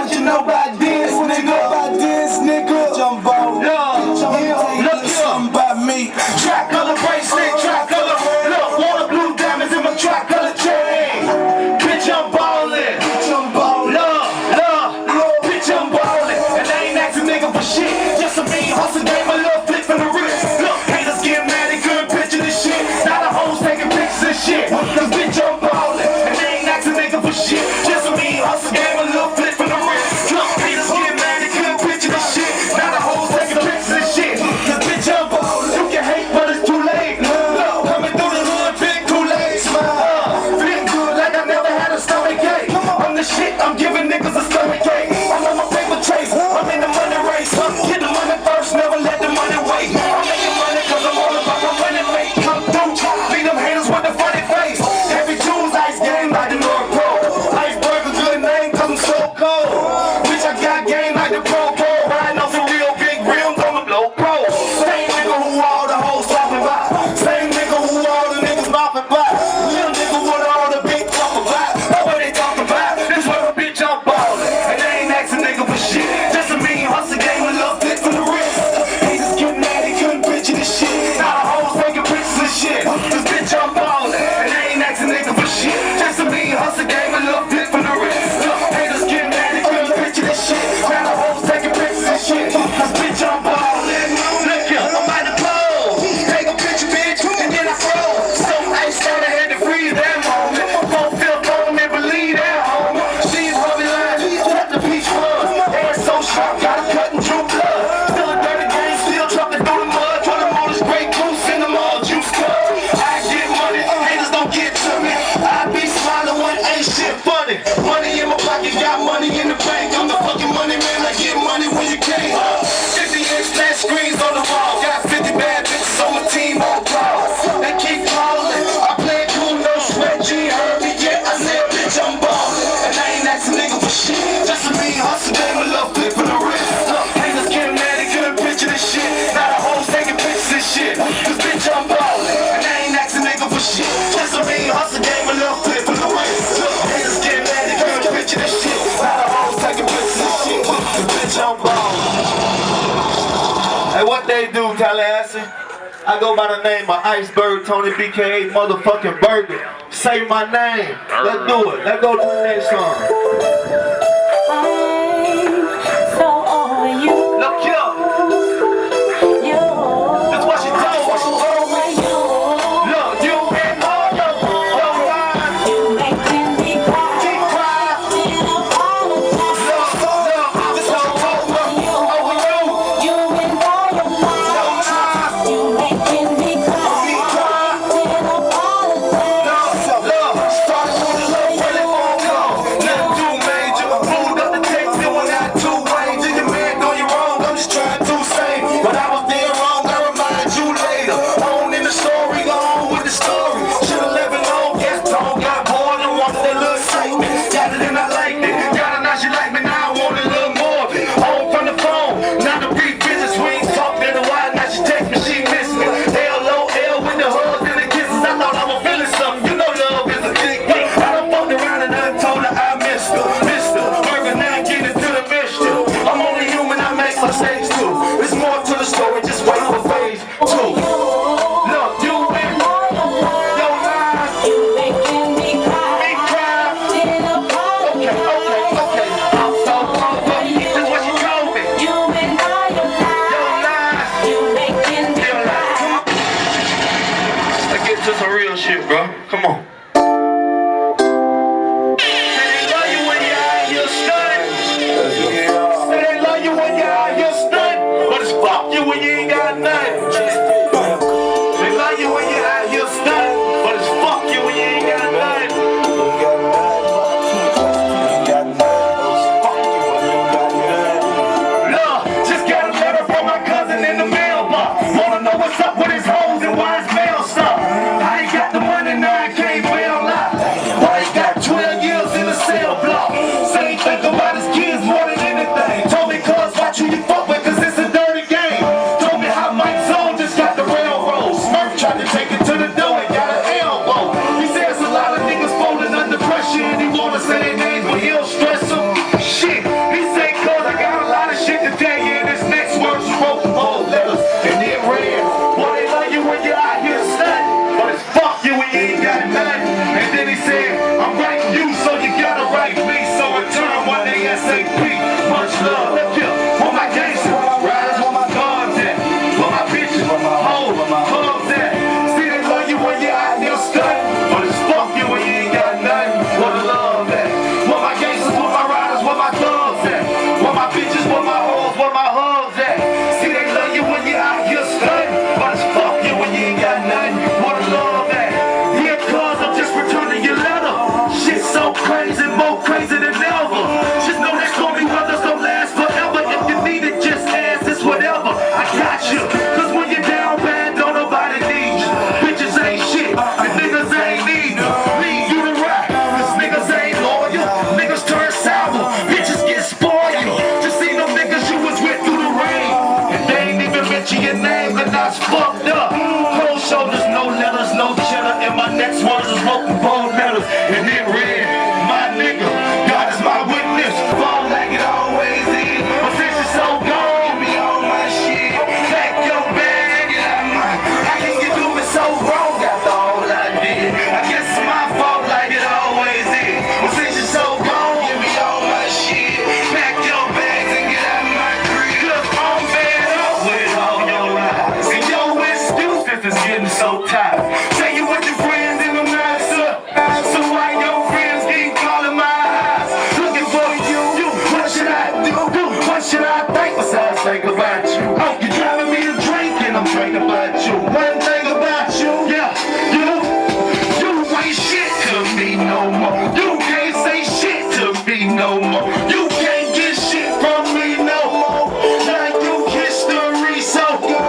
What you know about this, nigga? Jumbo. Look something about me. Tri-color bracelet, tri-color. Look, water blue diamonds in my tri-color chain. Bitch, I'm ballin'. Bitch, I'm ballin'. And I ain't asking nigga for shit. Just a mean hustle game, a little flip from the wrist. Look, haters get mad, they couldn't picture this shit. Now the hoes taking pictures and shit. Cause bitch, I'm ballin'. And I ain't asking nigga for shit. Just a mean hustle game, a little flip from the wrist. Look, haters get mad, they couldn't picture this shit. Now the hoes taking pictures and shit. Cause bitch, I'm ballin'. You can hate, but it's too late. Look, coming through the hood, big Kool-Aid. Feeling good like I never had a stomach ache. I'm the shit, I'm giving niggas a stomach ache. I'm on my paper chase, I'm in the money race. Get the money first, never let the money wait. I'm making money cause I'm all about my money mate. Come through, beat them haters with the funny face. Every Tuesday, ice game like the North Pole. Ice Burga, good name cause I'm so cold. Bitch, I got game like the Pro Bowl. Riding on some real big rims on the blow pro. Same nigga who all the hoes talking about. Same nigga who all the niggas mopping by. Little nigga with all the big talk about. That's what they talking about. This where a bitch I'm ballin'. And they ain't asking nigga for shit. Just a mean hustle game, a little flip from the wrist. Haters getting mad, they couldn't picture this shit. Now the hoes taking pictures and shit. Cause bitch I'm ballin'. And they ain't asking nigga for shit. Just a mean hustle game, a little flip from the wrist. Look, haters getting mad, they couldn't picture this shit. Now the hoes taking pictures and shit. Cause bitch I'm ballin'. Look here, I'm by the pole. Take a picture, bitch, and then I froze. So ice on I had to freeze that moment. Don't feel cold and believe that home. She's rubbing line, cut the peach fun. Hair so sharp, got a cut and drew blood. Still a dirty game, still trucking through the mud. Trying to mold this great goose in the mall juice cup. I get money, haters don't get to me. I be smiling when ain't shit funny. Money in my pocket, got money in the bank. I'm the fucking money man, I get money when you can't. 50-inch flat screens on the wall. Got 50 bad bitches on my team, all proud. They keep calling, I play it cool, no sweat. G heard me, yeah, I said bitch I'm ballin'. And I ain't asking nigga for shit. Just a mean hustle game, a little flip from the wrist. Look, haters getting mad, they couldn't picture this shit. Now the hoes taking pictures and shit. Cause bitch I'm ballin'. And I ain't asking nigga for shit. Just a mean hustle game, a little flip from the wrist. Look, haters getting mad, they couldn't picture this shit. Now the hoes taking pictures and shit. Cause bitch I'm ballin'. Hey, what they do, Tallahassee? I go by the name of Iceberg Tony BKA motherfucking Burger. Say my name. Let's do it. Let's go to the next song. Look here. That's what she told me. Look, you and all your lies. Keep crying. Look, this whole over you. Don't try. Started with a little telephone call. Nothing too major. Pulled up the text and went out too way. Did your man know you wrong? I'm just trying to say. But I was there wrong, I remind you later. On in the story, go on with the story. Should've left it alone, guess tone. Got bored and wanted that little excitement. Got it and I liked it. Got it, now she like me, now I want a little more of it. Home from the phone, now the brief business. We ain't talked in a while, now she text me, she miss me. L-O-L with the hugs and the kisses. I thought I was feeling something. You know love is a big thing. I done fucked around and I told her I missed her. Burger, now getting to the mixture. I'm only human, I make mistakes too. There's more to the story, just wait for phase 2. Look, you and your lies. Me cry. Okay. I'm so over. That's what she told me. Your lies. Let's get to some real shit, bro. Come on. Fuck you when you ain't got nothing. They love you when you out here stunting, but it's fuck you when you ain't got nothing. Look, just got a letter from my cousin in the mailbox. Wanna know what's up with his hoes and why his mail stopped. I ain't got the money, now I can't ASAP. Much love. Yeah. Want my gangsters, riders, want my dogs at. Want my bitches, want my hoes, want my hugs at. See they love you when you're out there stunting, but it's fuck you when you ain't got nothing. Want the love at. Want my gangsters, want my riders, want my thugs at. Want my bitches, want my hoes, want my hugs at. See they love you when you're out here stunting, but it's fuck you when you ain't got nothing. Want the love at. Yeah, cuz I'm just returning your letter. Shit so crazy, more crazy than ever. Just know that stormy weather's don't last forever. If you need it, just ask, it's whatever. I got you, cause when you're down bad, don't nobody need you. Bitches ain't shit, and niggas ain't need you. Lead you to rap, cause niggas ain't loyal. Niggas turn sour, bitches get spoiled. Just see them niggas you was with through the rain, and they ain't even mention your name, and that's fucked up. Cold shoulders, no letters, no cheddar, and my next words is broken bone letters, and it read, my nigga, God is my witness. Fall like it always is, but since it's so gone, give me all my shit. Pack your bag and I'm like, how can you do me so wrong after all I did? I guess it's my fault like it always is, but since you're so gone, give me all my shit. Pack your bags and get out of my crib, cause I'm fed up with all your lies and your excuses is getting so tired. Say you with your friends in the night, so why your friends keep calling my eyes? Looking for you, what should I do? What should I think besides think about you? Oh, you're driving me to drink and I'm drinking about you. One thing about you, yeah, you ain't shit to me no more. You can't say shit to me no more. You can't get shit from me no more. Now you history, so go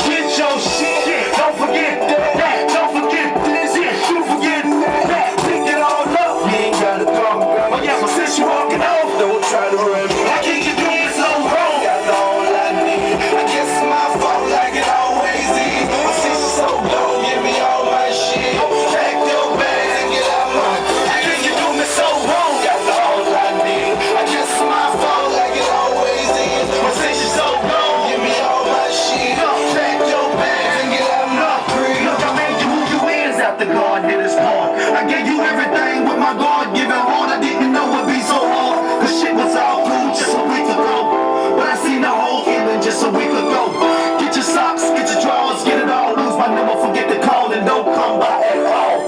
get your shit. Don't forget that, don't forget this, you forget that. Pick it all up, you ain't gotta come. Oh yeah, but since you walking off, don't try to run me. How can you do me so wrong? Got all I need. I guess it's my fault like it always is. But since you're so gone, give me all my shit. Pack your bags and get out my. How can you do me so wrong? Got all I need. I guess it's my fault like it always is. But since you're so gone, give me all my shit. Pack your bags and get out my crib. Look, I made you who you is after God did his part. I gave you everything with my God-given heart. I didn't know it'd be so hard, cause shit was all cool just a week ago. But I seen the whole feeling just a week ago. Get your socks, get your drawers, get it all loose. My number, forget to call and don't come by at all.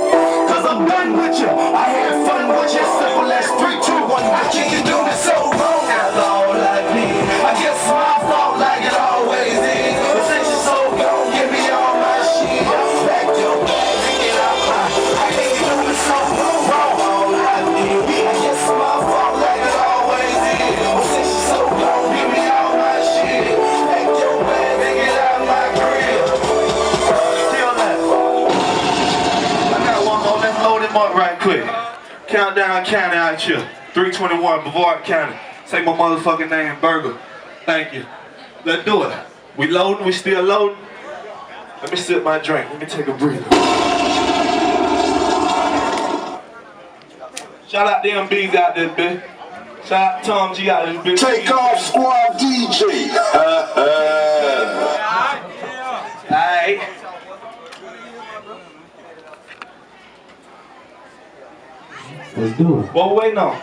Cause I'm done with you. I had fun with you. Simple as 3, 2, 1. How can you do me so wrong? That's all I need. I guess it's my fault like it always is. But since you're so gone, give me all my shit. Pack your bags and get out my. How can you do me so wrong? All I need. I guess it's my fault like it always is. But since you're so gone, give me all my shit. Pack your bags and get out my crib. Kill that. I got one more. Let's load him up right quick. Countdown County out here. 321 Brevard County. Say my motherfucking name, Burga. Thank you. Let's do it. We loading, we still loading. Let me sip my drink. Let me take a breather. Shout out to MBs out there, bitch. Shout out to Tom G out there, bitch. Take off squad DJ. Alright. Let's do it. What we waiting on?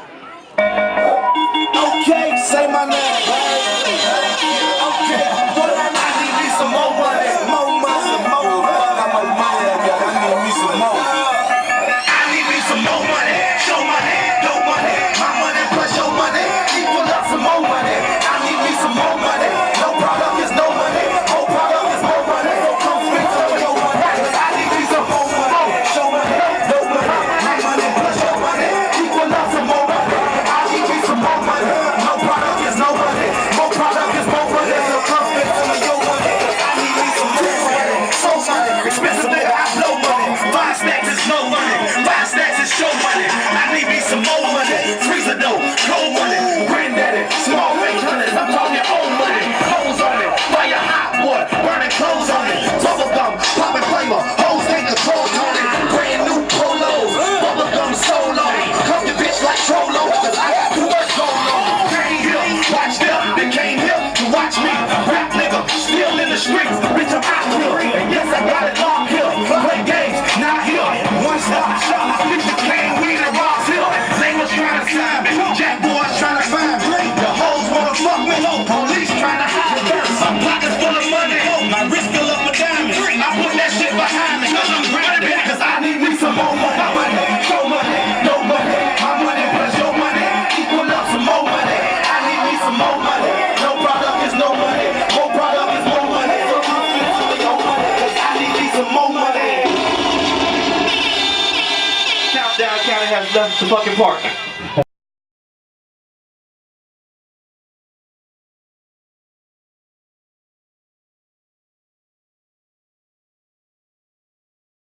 Okay, say my name. Okay, but I need me some more money. More money, more money. I got my money, I need me some more. I need me some more money. Show money, no money. My money plus your money equal up some more money. I need me some more money. No product is no money. Whole product is more money. So come free for your money. I need me some more money. Show money, no money. My money plus your money equal up some more money. I need me some more money. No product is no money. County has left the fucking park.